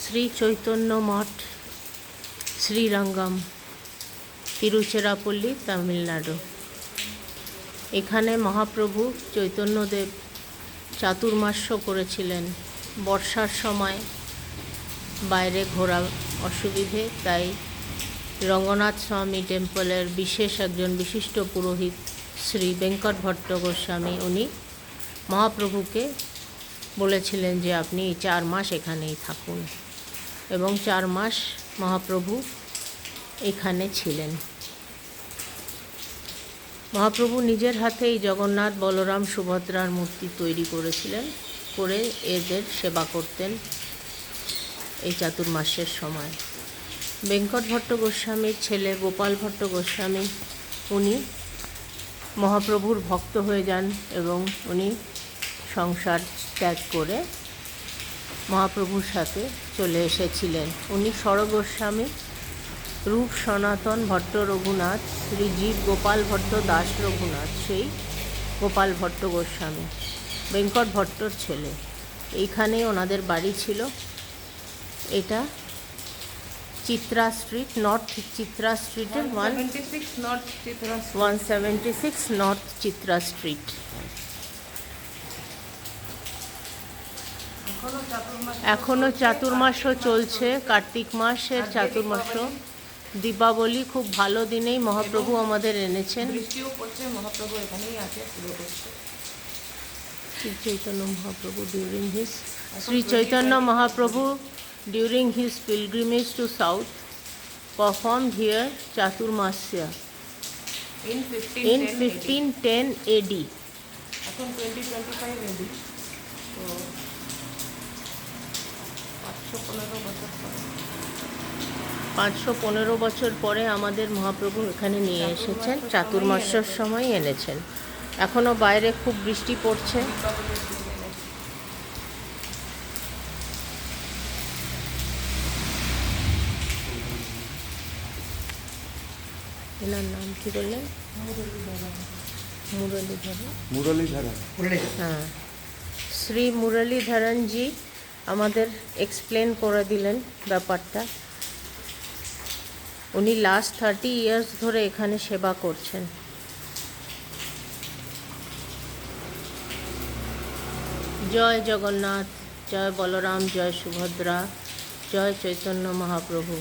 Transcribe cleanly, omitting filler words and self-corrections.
শ্রী চৈতন্য মঠ, শ্রীরঙ্গম, তিরুচিরাপল্লী, তামিলনাড়ু। এখানে মহাপ্রভু চৈতন্যদেব চাতুর্মাস্য করেছিলেন। বর্ষার সময় বাইরে ঘোরা অসুবিধে, তাই রঙ্গনাথ স্বামী টেম্পলের একজন বিশিষ্ট পুরোহিত শ্রী বেঙ্কট ভট্ট গোস্বামী, উনি মহাপ্রভুকে বলেছিলেন যে আপনি 4 মাস এখানেই থাকুন, এবং 4 মাস মহাপ্রভু এখানে ছিলেন। মহাপ্রভু নিজের হাতে এই জগন্নাথ, বলরাম, সুভদ্রার মূর্তি তৈরি করেছিলেন, করে এদের সেবা করতেন এই চাতুর্মাসের সময়। বেঙ্কট ভট্ট গোস্বামীর ছেলে গোপাল ভট্ট গোস্বামী, উনি মহাপ্রভুর ভক্ত হয়ে যান এবং উনি সংসার ত্যাগ করে মহাপ্রভুর সাথে চলে এসেছিলেন। উনি স্বরগোস্বামী, রূপ সনাতন ভট্ট রঘুনাথ, শ্রী জীব গোপাল ভট্ট দাস রঘুনাথ, সেই গোপাল ভট্ট গোস্বামী বেঙ্কট ভট্টর ছেলে। এইখানেই ওনাদের বাড়ি ছিল। এটা চিত্রা স্ট্রিট, নর্থ চিত্রা স্ট্রিটের 176 নর্থ চিত্রা স্ট্রিট। এখনও চাতুর্মাসও চলছে, কার্তিক মাসের চাতুর্মাস, দীপাবলি। খুব ভালো দিনেই মহাপ্রভু আমাদের এনেছেন। Shri Chaitanya Mahaprabhu during his pilgrimage to south performed here Chaturmasya in 1510 AD. এখন 2025 AD, তো 515 বছর পরে আমাদের মহাপ্রভু এখানে নিয়ে এসেছেন, চাতুর্মাস্যর সময় এনেছেন। এখনও বাইরে খুব বৃষ্টি পড়ছে। এনার নাম কি বললেন? মুরলীধরন। হ্যাঁ, শ্রী মুরলীধরনজি আমাদের এক্সপ্লেন করে দিলেন ব্যাপারটা। উনি লাস্ট 30 ইয়ার্স ধরে এখানে সেবা করছেন। জয় জগন্নাথ, জয় বলরাম, জয় সুভদ্রা, জয় চৈতন্য মহাপ্রভু।